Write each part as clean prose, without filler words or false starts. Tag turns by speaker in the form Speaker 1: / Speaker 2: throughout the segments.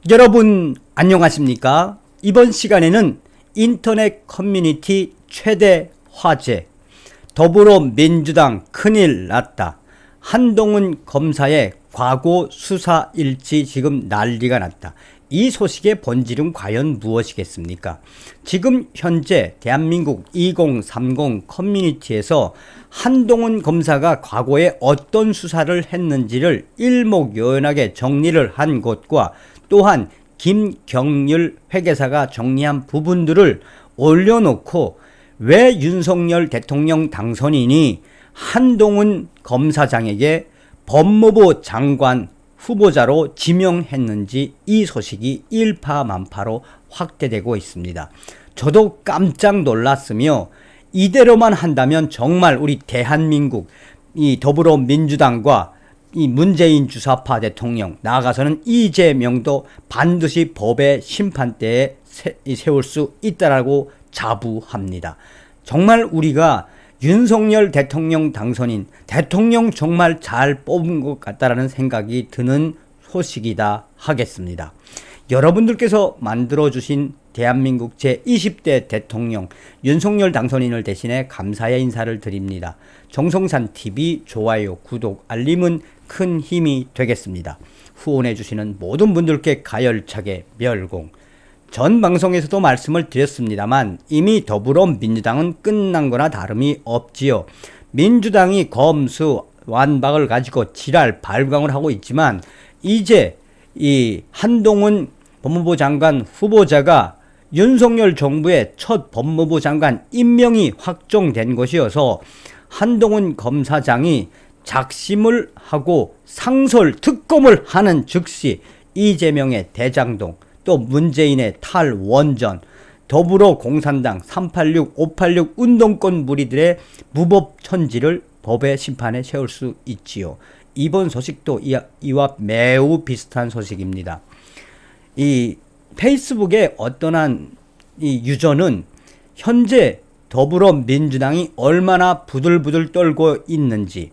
Speaker 1: 여러분 안녕하십니까? 이번 시간에는 인터넷 커뮤니티 최대 화제, 더불어민주당 큰일 났다. 한동훈 검사의 과거 수사 일지 지금 난리가 났다. 이 소식의 본질은 과연 무엇이겠습니까? 지금 현재 대한민국 2030 커뮤니티에서 한동훈 검사가 과거에 어떤 수사를 했는지를 일목요연하게 정리를 한 것과 또한 김경률 회계사가 정리한 부분들을 올려놓고 왜 윤석열 대통령 당선인이 한동훈 검사장에게 법무부 장관 후보자로 지명했는지 이 소식이 일파만파로 확대되고 있습니다. 저도 깜짝 놀랐으며 이대로만 한다면 정말 우리 대한민국 이 더불어민주당과 이 문재인 주사파 대통령 나아가서는 이재명도 반드시 법의 심판대에 세울 수 있다라고 자부합니다. 정말 우리가 윤석열 대통령 당선인 대통령 정말 잘 뽑은 것 같다라는 생각이 드는 소식이다 하겠습니다. 여러분들께서 만들어주신 대한민국 제20대 대통령 윤석열 당선인을 대신해 감사의 인사를 드립니다. 정성산TV 좋아요, 구독, 알림은 큰 힘이 되겠습니다. 후원해주시는 모든 분들께 가열차게 멸공. 전 방송에서도 말씀을 드렸습니다만 이미 더불어민주당은 끝난 거나 다름이 없지요. 민주당이 검수 완박을 가지고 지랄 발광을 하고 있지만 이제 이 한동훈 법무부 장관 후보자가 윤석열 정부의 첫 법무부 장관 임명이 확정된 것이어서 한동훈 검사장이 작심을 하고 상설 특검을 하는 즉시 이재명의 대장동, 또 문재인의 탈원전, 더불어공산당 386, 586 운동권 무리들의 무법천지를 법의 심판에 세울 수 있지요. 이번 소식도 이와 매우 비슷한 소식입니다. 이 페이스북의 어떠한 이 유저는 현재 더불어민주당이 얼마나 부들부들 떨고 있는지,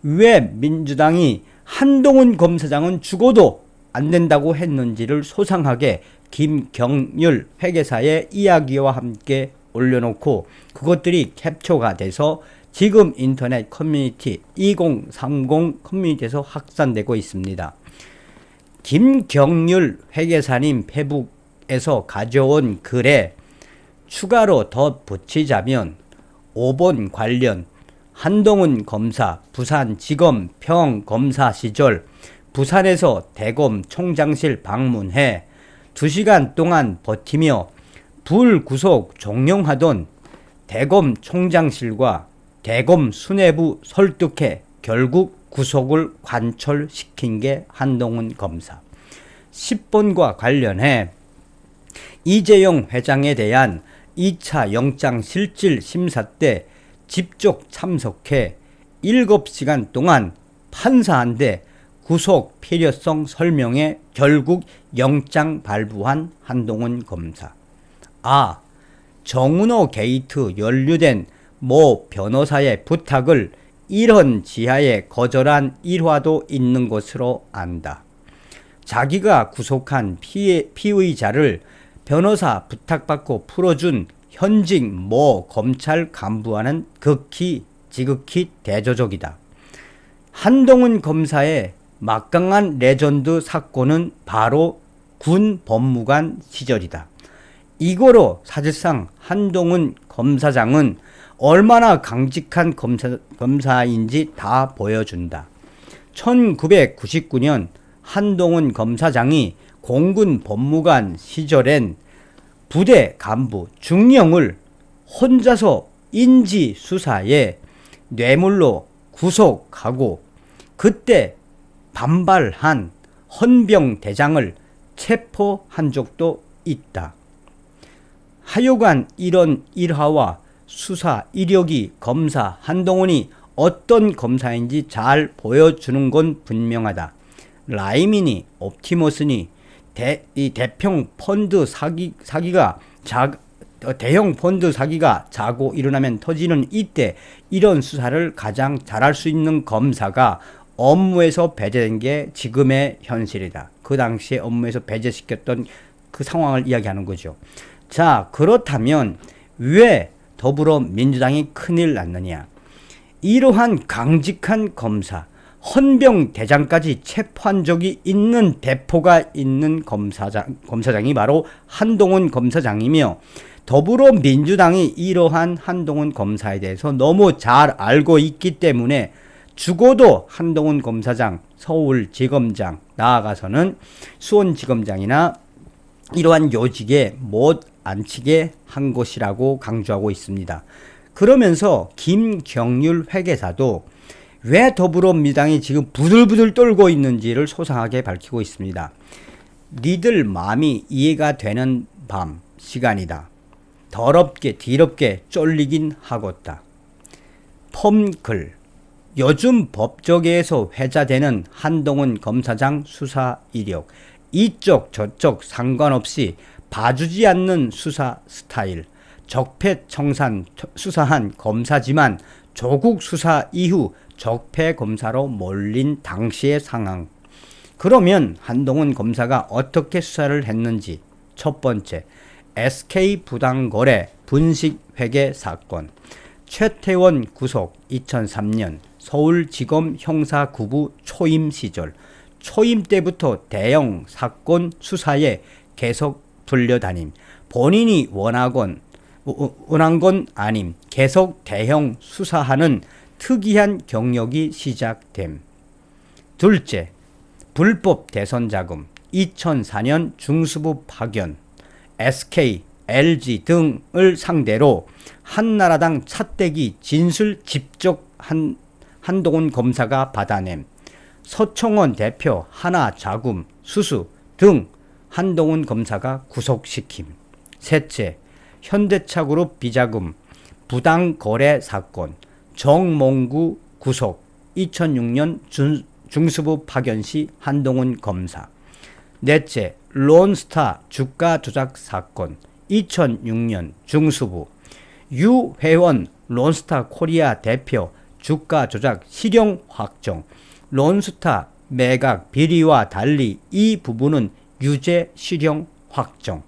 Speaker 1: 왜 민주당이 한동훈 검사장은 죽어도 안 된다고 했는지를 소상하게 김경률 회계사의 이야기와 함께 올려놓고 그것들이 캡처가 돼서 지금 인터넷 커뮤니티 2030 커뮤니티에서 확산되고 있습니다. 김경률 회계사님 페북에서 가져온 글에 추가로 덧붙이자면 5번 관련 한동훈 검사 부산지검 평검사 시절 부산에서 대검 총장실 방문해 2시간 동안 버티며 불구속 종용하던 대검 총장실과 대검 수뇌부 설득해 결국 구속을 관철시킨 게 한동훈 검사. 10번과 관련해 이재용 회장에 대한 2차 영장 실질 심사 때 직접 참석해 7시간 동안 판사한테 구속 필요성 설명에 결국 영장 발부한 한동훈 검사. 정은호 게이트 연루된 모 변호사의 부탁을 이런 지하에 거절한 일화도 있는 것으로 안다. 자기가 구속한 피의자를 변호사 부탁받고 풀어준 현직 모 검찰 간부와는 지극히 대조적이다. 한동훈 검사의 막강한 레전드 사건은 바로 군 법무관 시절이다. 이거로 사실상 한동훈 검사장은 얼마나 강직한 검사인지 다 보여준다. 1999년 한동훈 검사장이 공군 법무관 시절엔 부대 간부 중령을 혼자서 인지수사에 뇌물로 구속하고 그때 반발한 헌병대장을 체포한 적도 있다. 하여간 이런 일화와 수사 이력이 검사 한동훈이 어떤 검사인지 잘 보여주는 건 분명하다. 라이미니 옵티머스니 대형 펀드 사기가 대형 펀드 사기가 자고 일어나면 터지는 이때 이런 수사를 가장 잘할 수 있는 검사가 업무에서 배제된 게 지금의 현실이다. 그 당시에 업무에서 배제시켰던 그 상황을 이야기하는 거죠. 자, 그렇다면 왜 더불어민주당이 큰일 났느냐? 이러한 강직한 검사, 헌병대장까지 체포한 적이 있는 대포가 있는 검사장이 바로 한동훈 검사장이며, 더불어민주당이 이러한 한동훈 검사에 대해서 너무 잘 알고 있기 때문에 죽어도 한동훈 검사장, 서울지검장, 나아가서는 수원지검장이나 이러한 요직에 못 앉히게 한 것이라고 강조하고 있습니다. 그러면서 김경률 회계사도 왜 더불어민주당이 지금 부들부들 떨고 있는지를 소상하게 밝히고 있습니다. 니들 마음이 이해가 되는 밤 시간이다. 더럽게 뒤럽게 쫄리긴 하겠다. 펌글, 요즘 법조계에서 회자되는 한동훈 검사장 수사 이력, 이쪽 저쪽 상관없이 봐주지 않는 수사 스타일, 적폐청산 수사한 검사지만 조국 수사 이후 적폐검사로 몰린 당시의 상황. 그러면 한동훈 검사가 어떻게 수사를 했는지. 첫 번째, SK 부당거래 분식회계 사건. 최태원 구속 2003년 서울지검 형사구부 초임 시절. 초임 때부터 대형 사건 수사에 계속 불려다님. 본인이 원한 건 아님. 계속 대형 수사하는 특이한 경력이 시작됨. 둘째, 불법 대선 자금 2004년 중수부 파견, SK, LG 등을 상대로 한나라당 차떼기 진술 직접 한동훈 검사가 받아냄. 서청원 대표 하나자금 수수 등 한동훈 검사가 구속시킴. 셋째, 현대차그룹 비자금 부당거래 사건, 정몽구 구속 2006년 중수부 파견 시 한동훈 검사. 넷째, 론스타 주가 조작 사건 2006년 중수부 유회원 론스타 코리아 대표 주가 조작 실형 확정. 론스타 매각 비리와 달리 이 부분은 유죄 실형 확정.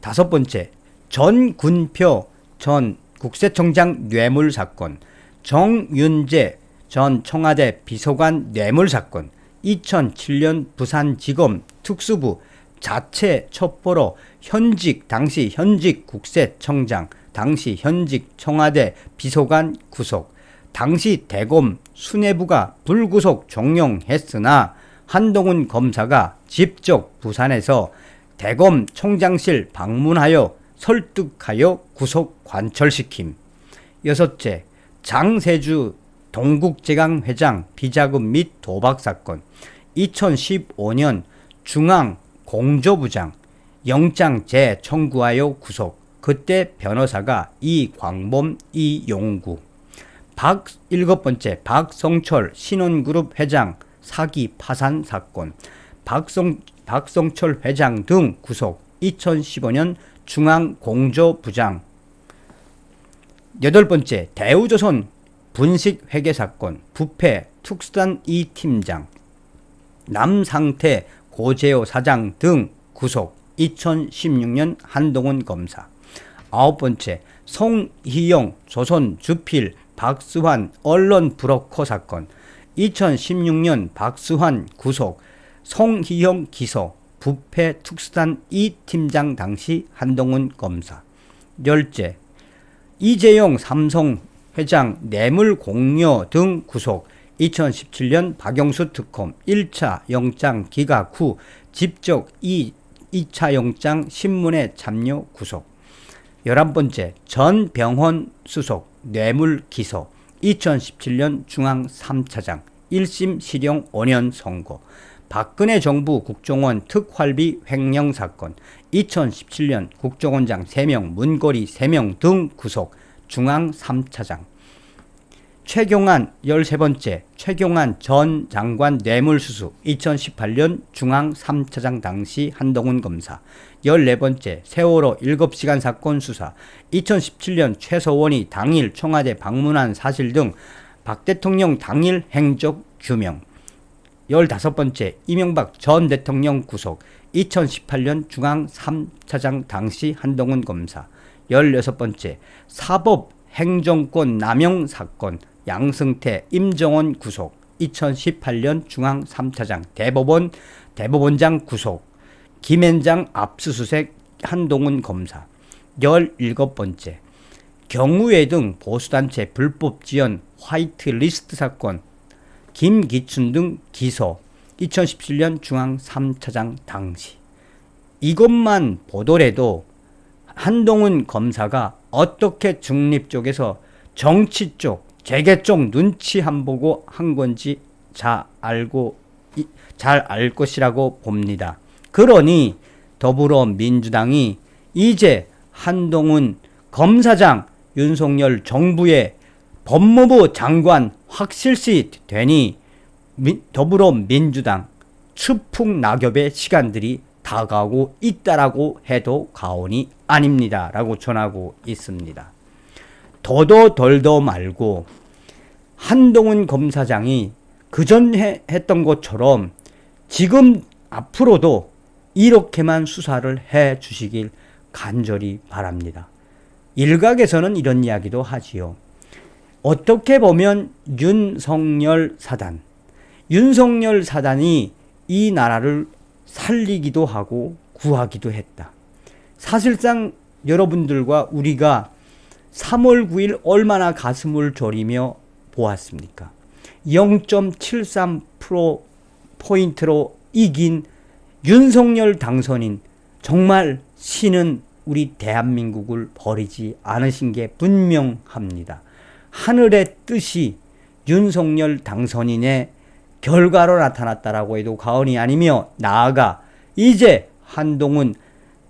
Speaker 1: 다섯 번째, 전군표 전 국세청장 뇌물 사건, 정윤재 전 청와대 비서관 뇌물 사건, 2007년 부산지검 특수부 자체 첩보로 당시 현직 국세청장, 당시 현직 청와대 비서관 구속, 당시 대검 수뇌부가 불구속 종용했으나 한동훈 검사가 직접 부산에서 대검 총장실 방문하여 설득하여 구속 관철시킴. 여섯째, 장세주 동국제강 회장 비자금 및 도박 사건, 2015년 중앙 공조부장 영장 재청구하여 구속. 그때 변호사가 이광범, 이용구. 일곱 번째, 박성철 신혼그룹 회장 사기 파산 사건, 박성철 회장 등 구속. 2015년 중앙공조부장. 여덟 번째, 대우조선 분식회계 사건, 부패 특수단 이 팀장, 남상태 고제오 사장 등 구속. 2016년 한동훈 검사. 아홉 번째, 송희영 조선 주필 박수환 언론 브로커 사건, 2016년 박수환 구속, 송희영 기소, 부패 특수단 이 팀장 당시 한동훈 검사. 열째, 이재용 삼성 회장 뇌물 공여 등 구속. 2017년 박영수 특검 1차 영장 기각 후 직접 2차 영장 신문에 참여 구속. 11번째, 전병헌 수석 뇌물 기소. 2017년 중앙 3차장 1심 실형 5년 선고. 박근혜 정부 국정원 특활비 횡령 사건, 2017년 국정원장 3명, 문고리 3명 등 구속. 중앙 3차장. 최경환 13번째, 최경환 전 장관 뇌물수수 2018년 중앙 3차장 당시 한동훈 검사. 14번째, 세월호 7시간 사건 수사. 2017년 최서원이 당일 청와대 방문한 사실 등 박 대통령 당일 행적 규명. 15번째, 이명박 전 대통령 구속. 2018년 중앙 3차장 당시 한동훈 검사. 16번째, 사법 행정권 남용 사건. 양승태, 임정원 구속. 2018년 중앙 3차장 대법원장 구속. 김앤장 압수수색 한동훈 검사. 17번째, 경우회 등 보수단체 불법 지원 화이트리스트 사건. 김기춘 등 기소. 2017년 중앙 3차장 당시. 이것만 보더라도 한동훈 검사가 어떻게 중립 쪽에서 정치 쪽, 재계 쪽 눈치 안 보고 한 건지 잘 알 것이라고 봅니다. 그러니 더불어민주당이 이제 한동훈 검사장 윤석열 정부의 법무부 장관 확실시 되니 더불어민주당 추풍낙엽의 시간들이 다가오고 있다라고 해도 과언이 아닙니다. 라고 전하고 있습니다. 더도 덜도 말고 한동훈 검사장이 그전에 했던 것처럼 지금 앞으로도 이렇게만 수사를 해 주시길 간절히 바랍니다. 일각에서는 이런 이야기도 하지요. 어떻게 보면 윤석열 사단이 이 나라를 살리기도 하고 구하기도 했다. 사실상 여러분들과 우리가 3월 9일 얼마나 가슴을 졸이며 보았습니까? 0.73%포인트로 이긴 윤석열 당선인, 정말 신은 우리 대한민국을 버리지 않으신 게 분명합니다. 하늘의 뜻이 윤석열 당선인의 결과로 나타났다라고 해도 과언이 아니며, 나아가 이제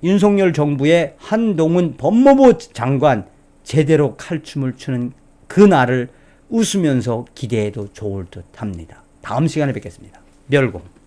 Speaker 1: 윤석열 정부의 한동훈 법무부 장관 제대로 칼춤을 추는 그날을 웃으면서 기대해도 좋을 듯 합니다. 다음 시간에 뵙겠습니다. 멸공.